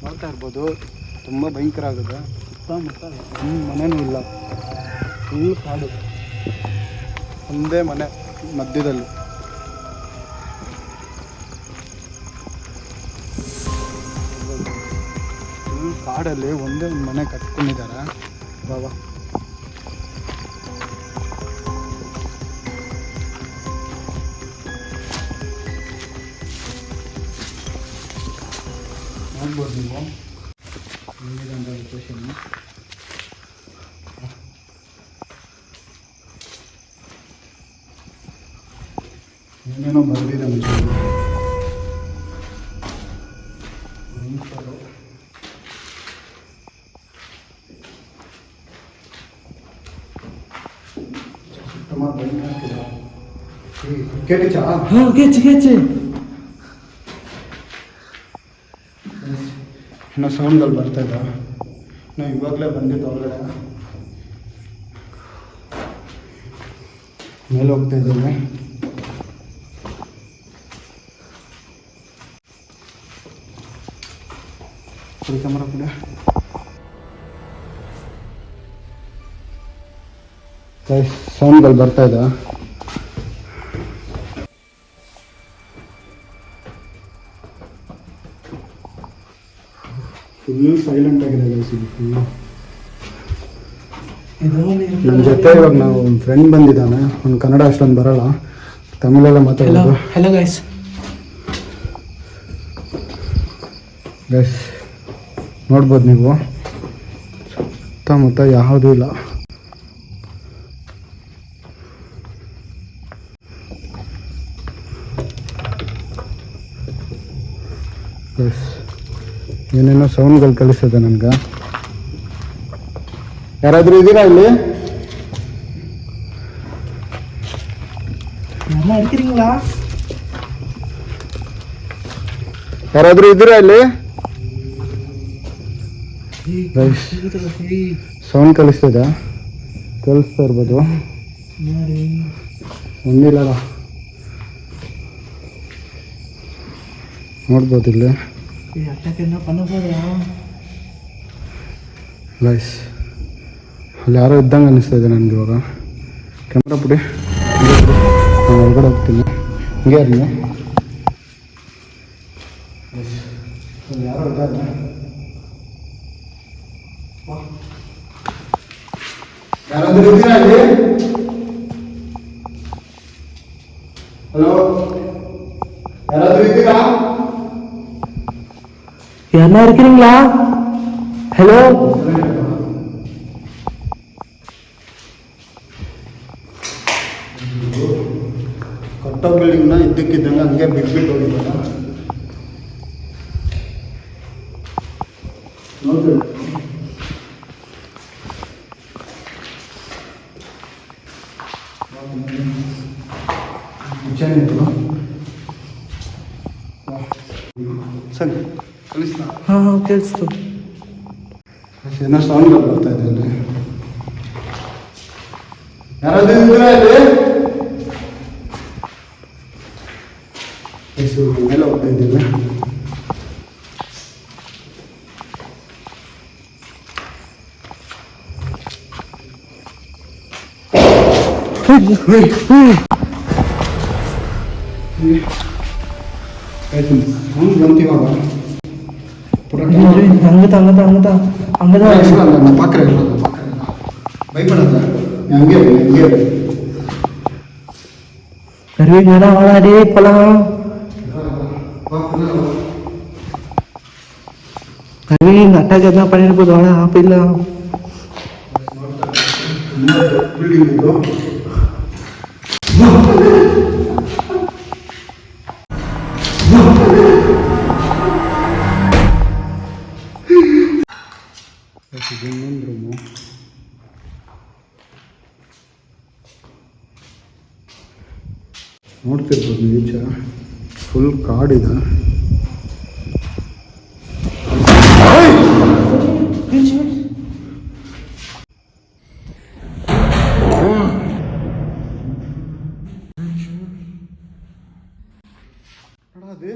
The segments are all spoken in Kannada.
ನೋಡ್ತಾ ಇರ್ಬೋದು, ತುಂಬ ಭಯಂಕರ ಆಗುತ್ತೆ. ಸುತ್ತಮುತ್ತ ಮನೆಯೂ ಇಲ್ಲ, ಫುಲ್ ಕಾಡು, ಒಂದೇ ಮನೆ ಮಧ್ಯದಲ್ಲಿ. ಫುಲ್ ಕಾಡಲ್ಲಿ ಒಂದೇ ಒಂದು ಮನೆ ಕಟ್ಕೊಂಡಿದ್ದಾರೆ ಬಾಬಾ. ನೋಡ್ಬೋದು ನೀವು ಹೆಂಗಿದೆ ಲೊಕೇಶನ್. ಏನೇನೋ ಬರೆದಿದೆ ಇನ್ನೂ ಸೌಂಡ್ಗಳು ಬರ್ತಾ ಇದ್ದಾವೆ. ನಾವು ಇವಾಗಲೇ ಬಂದಿದ್ದು ಹೊರಗಡೆ, ಮೇಲೆ ಹೋಗ್ತಾ ಇದ್ದೇವೆ. ಕ್ಯಾಮರಾ ಕೂಡ ಸೌಂಡ್ಗಳು ಬರ್ತಾ ಇದೆ. ಫುಲ್ ಸೈಲೆಂಟ್ ಆಗಿದೆ ಫುಲ್ಲು. ನನ್ನ ಜೊತೆ ಇವಾಗ ನಾವು ಒಂದು ಫ್ರೆಂಡ್ ಬಂದಿದ್ದಾನೆ, ಅವ್ನು ಕನ್ನಡ ಅಷ್ಟೊಂದು ಬರಲ್ಲ, ತಮಿಳೆಲ್ಲ ಮಾತಾಡೋದು. Hello guys. ಗೈಸ್ ನೋಡ್ಬೋದು ನೀವು, ಸುತ್ತಮುತ್ತ ಯಾವುದೂ ಇಲ್ಲ. ಗೈಸ್ ಏನೇನೋ ಸೌಂಡ್ಗಳು ಕಳಿಸ್ತದೆ ನನಗೆ. ಯಾರಾದರೂ ಇದ್ದೀರಾ ಇಲ್ಲಿ? ಯಾರಾದರೂ ಇದ್ದೀರಾ ಇಲ್ಲಿ? ಸೌಂಡ್ ಕಳಿಸ್ತದ, ಕೇಳಿಸ್ತಾ ಇರ್ಬೋದು. ಒಂದಿಲ್ಲ ನೋಡ್ಬೋದು ಇಲ್ಲಿ. ಗೈಸ್ ಅಲ್ಲಿ ಯಾರೋ ಇದ್ದಂಗೆ ಅನ್ನಿಸ್ತಾ ಇದೆ ನನಗೆ ಇವಾಗ. ಕ್ಯಾಮ್ರಾ ಬಿಡಿ, ನಾನು ಹೊರಗಡೆ ಹೋಗ್ತೀನಿ. ಹಿಂಗೆ ಇರಲಿ. ಅಲ್ಲಿ ಯಾರೋ ಇದ್ದಾರೆ. ಯಾರಾದರೂ ಇದ್ದೀರಾ ಅಲ್ಲಿ? ಹಲೋ, யாராவது இருக்கீங்களா? யாரா இருக்கீங்களா? ஹலோ. ಕಟ್ಟೋ ಬಿಲ್ಡಿಂಗ್ನ ಇದ್ದಕ್ಕಿದ್ದಂಗೆ ಹಂಗೆ ಬಿಟ್ಬಿಟ್ಟು ಹೋಗಿದ್ದ. ನೋಡಿ ಸರಿ ಕಲಿಸ್ತಾ. ಹಾಂ ಕೇಳಿಸ್ತು. ಏನೋ ಸೌಂಡ್ ಬರ್ತಾ ಇದೆ ಅಲ್ಲಿ. ಯಾರಾದ್ರೂ ಇದ್ದೀರಾ ಇಲ್ಲಿ? ಮೇಲೆ ಹೋಗ್ತಾ ಇದ್ದೀವಿ. ಬಂತೀವಾಗ ಪಾಕ್ರೆ ಭಯಪಡದ ಹಂಗೆ ಹಂಗೆ கருவி நேரா வாடாடே போலாம். கருவி அட்டாக் எதனா பண்ணிட்டு போது வாடா போயிடலாம். ಇನ್ನೊಂದು ರೂಮು. ನೋಡ್ತಿರ್ಬೋದು ಈಚೆ ಫುಲ್ ಕಾಡಿದೆ. ಅದು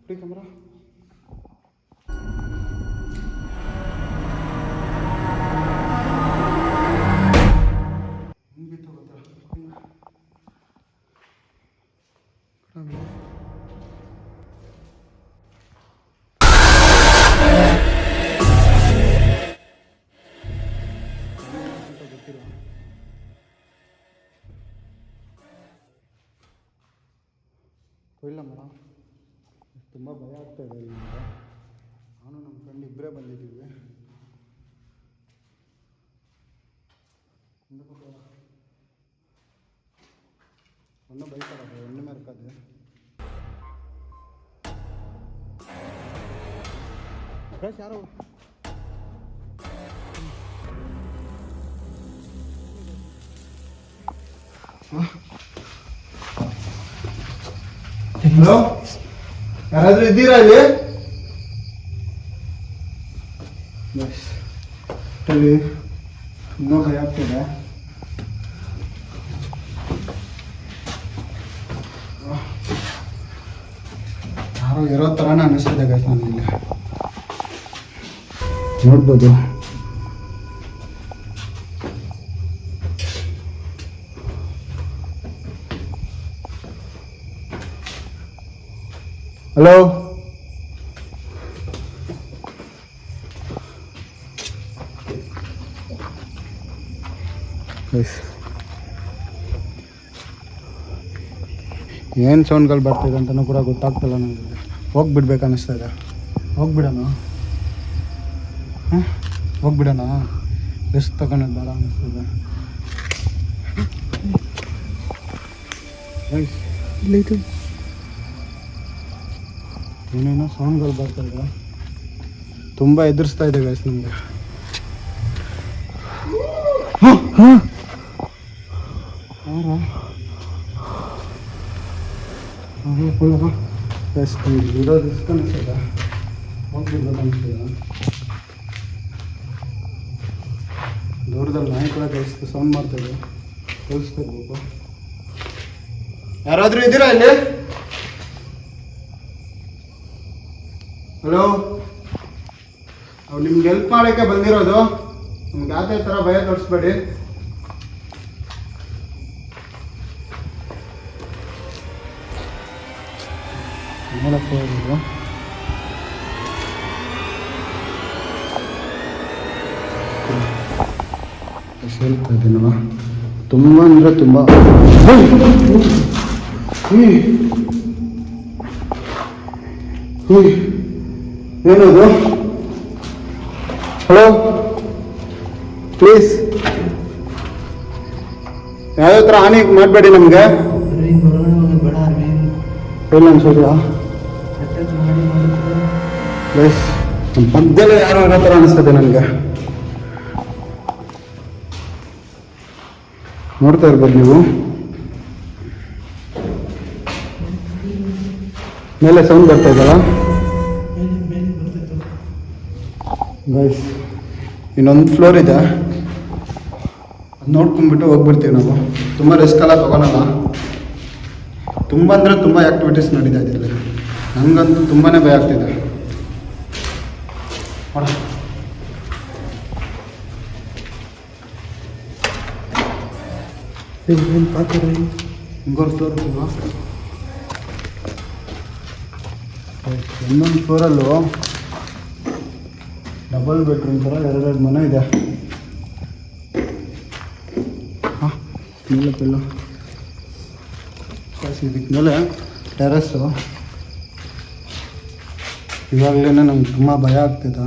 ಕ್ಯಾಮ್ರಾ ತುಂಬ ಭಯ ಆಗ್ತಾ ಇದೆ ಇಲ್ಲಿಂದ. ನಾನು ನಮ್ಮ ಫ್ರೆಂಡ್ ಇಬ್ಬರೇ ಬಂದಿದ್ದೀವಿ. ஒன்றும் பயப்படாது, ஒன்றுமே இருக்காது. யாரோ ಹಲೋ, ಯಾರಾದರೂ ಇದ್ದೀರಾ ಇಲ್ಲಿ? ಅಲ್ಲಿ ತುಂಬ ಭಯ ಆಗ್ತಿದೆ. ಯಾರೋ ಇರೋ ಥರನೇ ಅನ್ನಿಸ್ತಿದೆ ಗೈಸ್ ನನಗೆ. ನೋಡ್ಬೋದು. ಹಲೋ, ಏನು ಸೌಂಡ್ಗಳು ಬರ್ತಿದೆ ಅಂತಲೂ ಕೂಡ ಗೊತ್ತಾಗ್ತಿಲ್ಲ ನನಗೆ. ಹೋಗ್ಬಿಡ್ಬೇಕು ಅನ್ನಿಸ್ತಾ ಇದೆ. ಹೋಗ್ಬಿಡೋಣ, ಹೋಗ್ಬಿಡೋಣ. ರಿಸ್ಕ್ ತಗೊಳೋದು ಬೇಡ ಅನ್ನಿಸ್ತದೆ. ಇಲ್ಲೈತು ಏನೇನೋ ಸೌಂಡ್ಗಳು ಬರ್ತಾ ಇದೆ. ತುಂಬ ಎದುರಿಸ್ತಾ ಇದೆ ಗೈಸ್ ನಮಗೆ. ಇರೋದು ರಿಸ್ಕ್ ಅನಿಸ್ತದೆ. ಹೋಗ್ಬಿಡ್ಬೇಕು ಅನಿಸ್ತದೆ. ದೂರದಲ್ಲಿ ನಾಯಿ ಕೂಡ ಕಳಿಸ್ತು ಸೌಂಡ್ ಮಾಡ್ತಾಯಿದೆ. ಕಳಿಸ್ತಾ ಇರ್ಬೇಕು. ಯಾರಾದರೂ ಇದ್ದೀರಾ ಇಲ್ಲಿ? ಹಲೋ, ಅವ್ರು ನಿಮ್ಗೆ ಹೆಲ್ಪ್ ಮಾಡೋಕ್ಕೆ ಬಂದಿರೋದು. ನಮ್ಗೆ ಯಾವುದೇ ಥರ ಭಯ ತೋರಿಸ್ಬೇಡಿ. ನೋಡಕ್ಕೆ ಹೋಗೋದು ಹೇಳ್ತಾ ಇದ್ದೀನಲ್ಲ, ತುಂಬ ಅಂದರೆ ತುಂಬ. ಏನದು? ಹಲೋ, ಪ್ಲೀಸ್ ಯಾವುದೇ ಥರ ಹಾನಿ ಮಾಡಬೇಡಿ ನಮಗೆ. ಇಲ್ಲ ಅನ್ಸೋದಿಲ್ಲ ಪ್ಲೀಸ್. ನಮ್ಮ ಪಕ್ಕದಲ್ಲೇ ಯಾರೋ ಇರೋ ಥರ ಅನಿಸ್ತದೆ ನನಗೆ. ನೋಡ್ತಾ ಇರ್ಬೋದು ನೀವು. ಮೇಲೆ ಸೌಂಡ್ ಬರ್ತಾ ಇದ್ದಲ್ಲ ಗೈಸ್. ಇನ್ನೊಂದು ಫ್ಲೋರ್ ಇದೆ, ಅದು ನೋಡ್ಕೊಂಡ್ಬಿಟ್ಟು ಹೋಗ್ಬಿಡ್ತೀವಿ ನಾವು. ತುಂಬ ರಿಸ್ಕ್ ಎಲ್ಲ ತೊಗೊಳಲ್ಲ. ತುಂಬ ಅಂದರೆ ತುಂಬ ಆ್ಯಕ್ಟಿವಿಟೀಸ್ ನಡೀತಾ ಇದೆ ಇಲ್ಲಿ. ನನಗಂತೂ ತುಂಬಾ ಭಯ ಆಗ್ತಿದೆ. ಹಿಂಗೋರು ತೋರಿಸಿಲ್ವಾ? ಇನ್ನೊಂದು ಫ್ಲೋರಲ್ಲೂ ಡಬಲ್ ಬೆಡ್ರೂಮ್ ಥರ ಎರಡೆರಡು ಮನೆ ಇದೆ. ಹಾಂ, ಮೇಲೆ ಪಿಲ್ಲು ಇದಕ್ಕೆ ಮೇಲೆ ಟೆರೆಸ್ಸು. ಇವಾಗಲೇ ನಮ್ಗೆ ತುಂಬ ಭಯ ಆಗ್ತಿದೆ.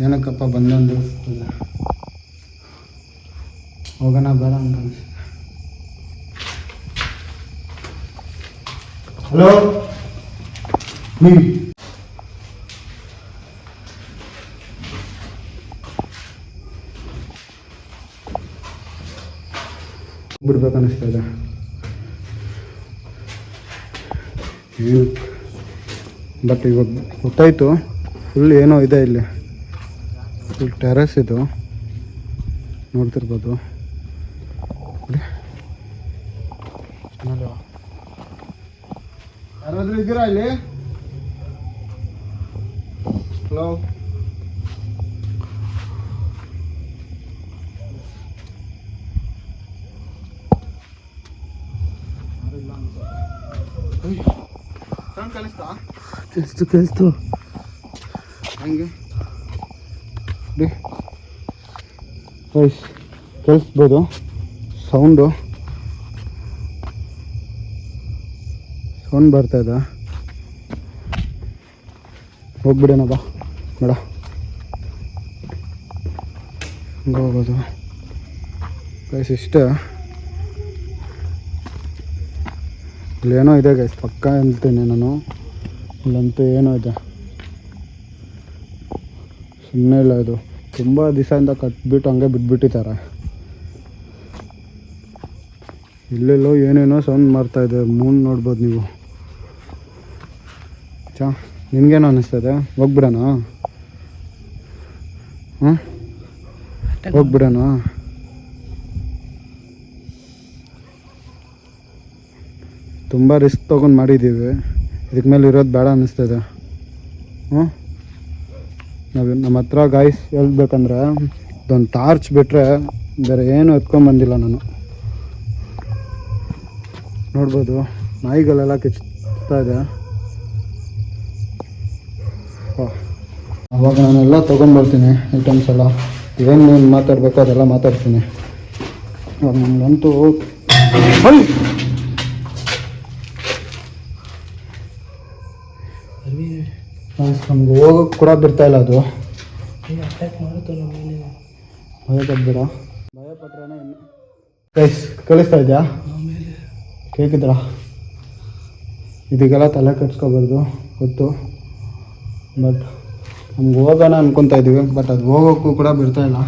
ಏನಕ್ಕಪ್ಪ ಬಂದು ಅನಿಸ್ತದೆ. ಹೋಗೋಣ ಬೇಡ ಅಂತ ಅನಿಸ್ತದೆ. ಹಲೋ, ಬಿಡ್ಬೇಕು ಅನ್ನಿಸ್ತಾ ಇದೆ. ಏನು ಬಟ್ ಇವಾಗ ಗೊತ್ತಾಯಿತು. ಫುಲ್ ಏನೋ ಇದೆ ಇಲ್ಲಿ. ಫುಲ್ ಟೆರೆಸ್ ಇದು, ನೋಡ್ತಿರ್ಬೋದು. ಯಾರಾದರೂ ಇದ್ದೀರಾ ಇಲ್ಲಿ? ಹಲೋ, ಕೇಳಿಸ್ತು ಹಂಗೆ ಕೇಳಿಸ್ಬೋದು ಸೌಂಡ್ ಬರ್ತಾ ಇದೆ. ಹೋಗ್ಬಿಡೋಣ ಬಾ ಬೇಡ ಹಂಗೆ ಹೋಗೋದು ಗೈಸ್ ಇಷ್ಟೇ. ಇಲ್ಲೇನೋ ಇದೆ ಗೈಸ್ ಪಕ್ಕ ಹೇಳ್ತೀನಿ ನಾನು. ಇಲ್ಲಂತೂ ಏನೋ ಇದೆ, ಸುಮ್ಮನೆ ಇಲ್ಲ. ಇದು ತುಂಬ ದಿವಸದಿಂದ ಕಟ್ಬಿಟ್ಟು ಹಂಗೆ ಬಿಟ್ಬಿಟ್ಟಿದ್ದಾರೆ. ಇಲ್ಲೆಲ್ಲೋ ಏನೇನೋ ಸೌಂಡ್ ಮಾಡ್ತಾಯಿದೆ. ಮೂನ್ ನೋಡ್ಬೋದು ನೀವು. ನಿಮ್ಗೇನು ಅನ್ನಿಸ್ತದೆ? ಹೋಗ್ಬಿಡೋಣ? ಹಾಂ ಹೋಗ್ಬಿಡೋಣ? ತುಂಬ ರಿಸ್ಕ್ ತೊಗೊಂಡು ಮಾಡಿದ್ದೀವಿ, ಇದಕ್ಕೆ ಮೇಲೆ ಇರೋದು ಬೇಡ ಅನ್ನಿಸ್ತದೆ. ಹ್ಞೂ ನಮ್ಮ ಹತ್ರ ಗಾಯ್ಸ್ ಹೇಳ್ಬೇಕಂದ್ರೆ ಇದೊಂದು ಟಾರ್ಚ್ ಬಿಟ್ಟರೆ ಬೇರೆ ಏನು ಎತ್ಕೊಂಡ್ಬಂದಿಲ್ಲ ನಾನು. ನೋಡ್ಬೋದು ನಾಯಿಗಳೆಲ್ಲ ಕಿಚ್ತಾ ಇದೆ. ಅವಾಗ ನಾನೆಲ್ಲ ತೊಗೊಂಡ್ಬರ್ತೀನಿ ಐಟಮ್ಸ್ ಎಲ್ಲ. ಏನು ಮಾತಾಡಬೇಕು ಅದೆಲ್ಲ ಮಾತಾಡ್ತೀನಿ. ಇವಾಗ ನನಗಂತೂ ನಮ್ಗೆ ಹೋಗೋಕ್ಕೆ ಕೂಡ ಬಿಡ್ತಾಯಿಲ್ಲ ಅದು. ಅಟ್ಯಾಕ್ ಮಾಡುತ್ತೋ ನಮ್ಮ ಮೇಲೆ. ಭಯಪಡ್ಬೇಡ, ಭಯಪಟ್ರೆ ಗೈಸ್ ಕಳಿಸ್ತಾ ಇದೆಯಾ ಆಮೇಲೆ ಕೇಳಿದ್ರಾ? ಇದಕ್ಕೆಲ್ಲ ತಲೆ ಕೆಡ್ಸ್ಕೊಬಾರ್ದು ಗೊತ್ತು, ಬಟ್ ನಮ್ಗೆ ಹೋಗೋಣ ಅನ್ಕೊತಾ ಇದ್ದೀವಿ. ಬಟ್ ಅದು ಹೋಗೋಕ್ಕೂ ಕೂಡ ಬಿಡ್ತಾಯಿಲ್ಲ.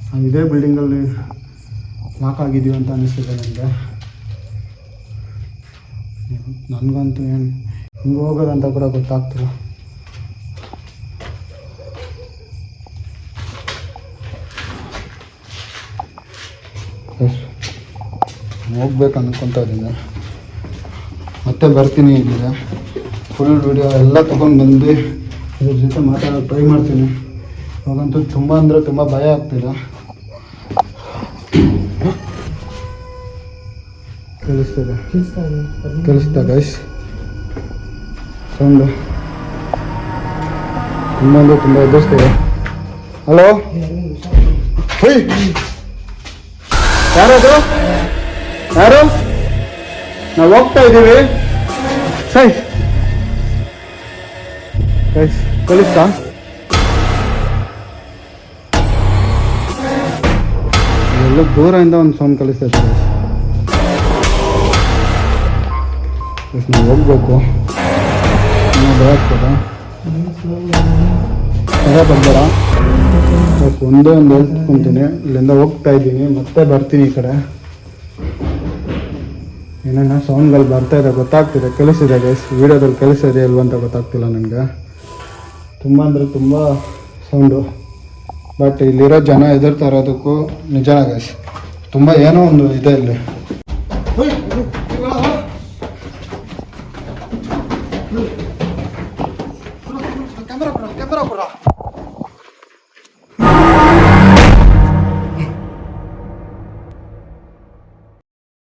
ನಾವು ಇದೇ ಬಿಲ್ಡಿಂಗಲ್ಲಿ ಲಾಕ್ ಆಗಿದ್ದೀವಿ ಅಂತ ಅನ್ನಿಸ್ತಿದೆ ನನಗೆ. ನನಗಂತೂ ಏನು ಹಿಂಗೆ ಹೋಗೋದಂತ ಕೂಡ ಗೊತ್ತಾಗ್ತಿಲ್ಲ. ಹೋಗ್ಬೇಕು ಅಂದ್ಕೊತಾ ಇದ್ದೀನಿ. ಮತ್ತೆ ಬರ್ತೀನಿ ಇಲ್ಲಿಗೆ. ಫುಲ್ ವಿಡಿಯೋ ಎಲ್ಲ ತೊಗೊಂಡು ಬಂದು ಇದ್ರ ಜೊತೆ ಮಾತಾಡೋಕ್ಕೆ ಟ್ರೈ ಮಾಡ್ತೀನಿ. ಇವಾಗಂತೂ ತುಂಬ ಅಂದರೆ ತುಂಬ ಭಯ ಆಗ್ತಿದೆ. ಕೇಳಿಸ್ತಾ ಗೈಸ್ ಸೌಂಡು? ತುಂಬ ಅಂದರೆ ತುಂಬ ಎದುರಿಸ್ತಿದೆ. ಹಲೋ, ಯಾರದು? ಯಾರು? ನಾವು ಹೋಗ್ತಾ ಇದ್ದೀವಿ. ಸೈ ಗೈಸ್ ಕಳಿಸ್ತಾ? ಎಲ್ಲ ದೂರದಿಂದ ಒಂದು ಸೌಂಡ್ ಕಳಿಸ್ತೈತೆ ಗೈಸ್. ನಾವು ಹೋಗ್ಬೇಕು. ಭಯ ಆಗ್ತದೆ. ಭಯ ಪಡ್ಬೇಡ. ಒಂದೇ ಒಂದು ಹೇಳ್ಕೊಂತೀನಿ. ಇಲ್ಲಿಂದ ಹೋಗ್ತಾ ಇದ್ದೀನಿ, ಮತ್ತೆ ಬರ್ತೀನಿ ಈ ಕಡೆ. ಏನೇನೋ ಸೌಂಡ್ಗಳು ಬರ್ತಾಯಿದೆ, ಗೊತ್ತಾಗ್ತಿದೆ, ಕೇಳಿಸಿದೆ ಗೈಸ್. ವೀಡಿಯೋದಲ್ಲಿ ಕೇಳಿಸಿದೆ ಇಲ್ವ ಅಂತ ಗೊತ್ತಾಗ್ತಿಲ್ಲ ನನಗೆ. ತುಂಬ ಅಂದರೆ ತುಂಬ ಸೌಂಡು. ಬಟ್ ಇಲ್ಲಿರೋ ಜನ ಎದುರ್ತಾ ಇರೋದಕ್ಕೂ ನಿಜ ಗೈಸ್. ತುಂಬ ಏನೋ ಒಂದು ಇದೆ ಇಲ್ಲಿ. ಕ್ಯಾಮ್ರಾ ಕೊಡ